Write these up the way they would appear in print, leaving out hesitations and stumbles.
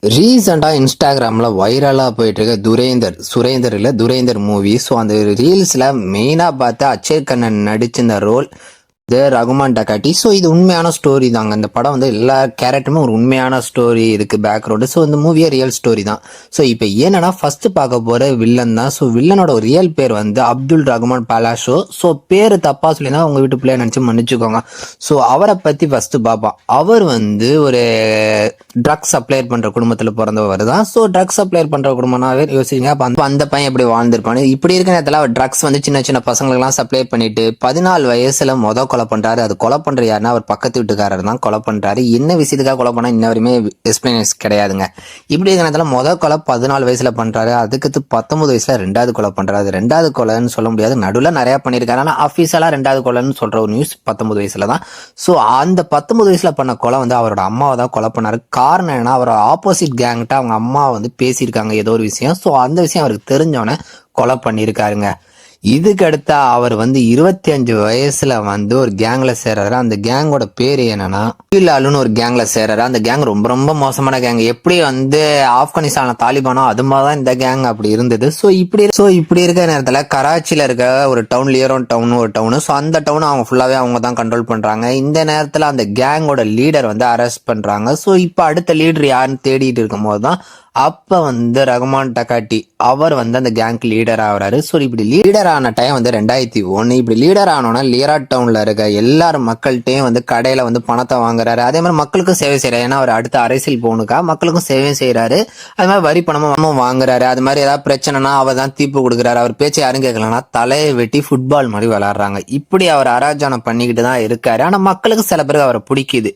ரீசெண்டாக இன்ஸ்டாகிராமில் வைரலாக போயிட்டு இருக்க சுரேந்தர் மூவி. ஸோ அந்த ரீல்ஸில் மெயினாக பார்த்தா அச்சய் கண்ணன் நடிச்சிருந்த ரோல் ரகுமான் டக்காட்டி. ஸோ இது உண்மையான ஸ்டோரி தாங்க. இந்த படம் வந்து எல்லா கேரக்டருமே ஒரு உண்மையான ஸ்டோரி இருக்கு பேக்ரவுண்டு. ஸோ இந்த மூவியே ரியல் ஸ்டோரி தான். ஸோ இப்போ என்னன்னா ஃபர்ஸ்ட் பார்க்க போற வில்லன் தான். ஸோ வில்லனோட ரியல் பேர் வந்து அப்துல் ரகுமான் பலாஷோ. ஸோ பேர் தப்பா சொல்லினா உங்க வீட்டு பிள்ளைய நினைச்சு மன்னிச்சுக்கோங்க. ஸோ அவரை பத்தி ஃபர்ஸ்ட் பார்ப்போம். அவர் வந்து ஒரு ட்ரக்ஸ் சப்ளையர் பண்ற குடும்பத்துல பிறந்தவர் தான். ஸோ ட்ரக்ஸ் சப்ளையர் பண்ற குடும்பம்னாவே யோசிங்க, அந்த பையன் எப்படி வாழ்ந்திருப்பானு. இப்படி இருக்கிற நேரத்தில் அவர் ட்ரக்ஸ் வந்து சின்ன சின்ன பசங்களுக்கெல்லாம் சப்ளை பண்ணிட்டு 14 வயசுல கொலை பண்றாரு. அது கொலை பண்ற யாருன்னா அவர் பக்கத்து வீட்டுக்காரர் தான் கொலை பண்றாரு. என்ன விஷயத்துக்காக கொலை பண்ணா இன்ன வரையுமே எக்ஸ்பிளனேஷ் கிடையாதுங்க. இப்படி இருக்கிற கொலை 14 வயசுல பண்றாரு. அதுக்கு 19 வயசுல 2வது கொலை பண்றாரு. 2வது கொலைன்னு சொல்ல முடியாது, நடுவில் நிறைய பண்ணியிருக்காரு. ஆனா அபிஷியலா 2வது கொலைன்னு சொல்ற ஒரு நியூஸ் 19 வயசுல தான். ஸோ அந்த 19 வயசுல பண்ண கொலை வந்து அவரோட அம்மாவை தான் கொலை பண்ணாரு. காரணம் என்ன, அவரோட ஆப்போசிட் கேங்கிட்ட அவங்க அம்மா வந்து பேசியிருக்காங்க ஏதோ ஒரு விஷயம். ஸோ அந்த விஷயம் அவருக்கு தெரிஞ்சவன கொலை பண்ணியிருக்காருங்க. இதுக்கு அடுத்த அவர் வந்து 25 வயசுல வந்து ஒரு கேங்ல சேர்றாரு. அந்த கேங்கோட பேரு என்னன்னா லாலுன்னு ஒரு கேங்ல சேர்றாரு. அந்த கேங் ரொம்ப ரொம்ப மோசமான கேங். எப்படி வந்து ஆப்கானிஸ்தான தாலிபானோ அது மாதிரிதான் இந்த கேங் அப்படி இருந்தது. ஸோ இப்படி இருக்க நேரத்துல கராச்சியில இருக்க ஒரு டவுன், லியரோன் டவுன் ஒரு டவுனு. ஸோ அந்த டவுன் அவங்க ஃபுல்லாவே அவங்க தான் கண்ட்ரோல் பண்றாங்க. இந்த நேரத்துல அந்த கேங்கோட லீடர் வந்து அரெஸ்ட் பண்றாங்க. ஸோ இப்போ அடுத்த லீடர் யாருன்னு தேடிட்டு இருக்கும் போதுதான் அப்ப வந்து ரகுமான் டக்காட்டி அவர் வந்து அந்த கேங்க் லீடர் ஆகுறாரு. ஸோ இப்படி லீடர் ஆன டைம் வந்து 2001. இப்படி லீடர் ஆனோன்னா லியரா டவுன்ல இருக்க எல்லாரும் மக்கள்கிட்டையும் வந்து கடையில வந்து பணத்தை வாங்குறாரு. அதே மாதிரி மக்களுக்கும் சேவை செய்யறாரு. ஏன்னா அவர் அடுத்த அரசியல் போகணுக்கா மக்களுக்கும் சேவை செய்யறாரு. அது மாதிரி வரி பணமும் வாங்குறாரு. அது மாதிரி ஏதாவது பிரச்சனைனா அவர் தான் தீர்ப்பு கொடுக்குறாரு. அவர் பேச்சை யாரும் கேட்கலன்னா தலையை வெட்டி ஃபுட்பால் மாதிரி விளையாடுறாங்க. இப்படி அவர் அராஜானம் பண்ணிக்கிட்டு தான் இருக்காரு. ஆனா மக்களுக்கு சில பேருக்கு அவரை பிடிக்குது.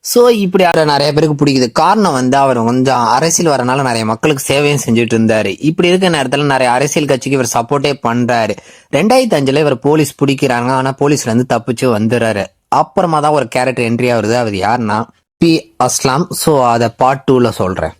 ஸோ இப்படி நிறைய பேருக்கு பிடிக்குது. காரணம் வந்து அவர் கொஞ்சம் அரசியல் வரனால நிறைய மக்களுக்கு சேவையும் செஞ்சுட்டு இருந்தாரு. இப்படி இருக்க நேரத்துல நிறைய அரசியல் கட்சிக்கு இவர் சப்போர்ட்டே பண்றாரு. 2005 இவர் போலீஸ் பிடிக்கிறாங்க. ஆனா போலீஸ்ல இருந்து தப்பிச்சு வந்துடுறாரு. அப்புறமா தான் ஒரு கேரக்டர் என்ட்ரி ஆகுது. அவர் யாருன்னா பி. அஸ்லாம். ஸோ அதை பார்ட் 2ல சொல்றேன்.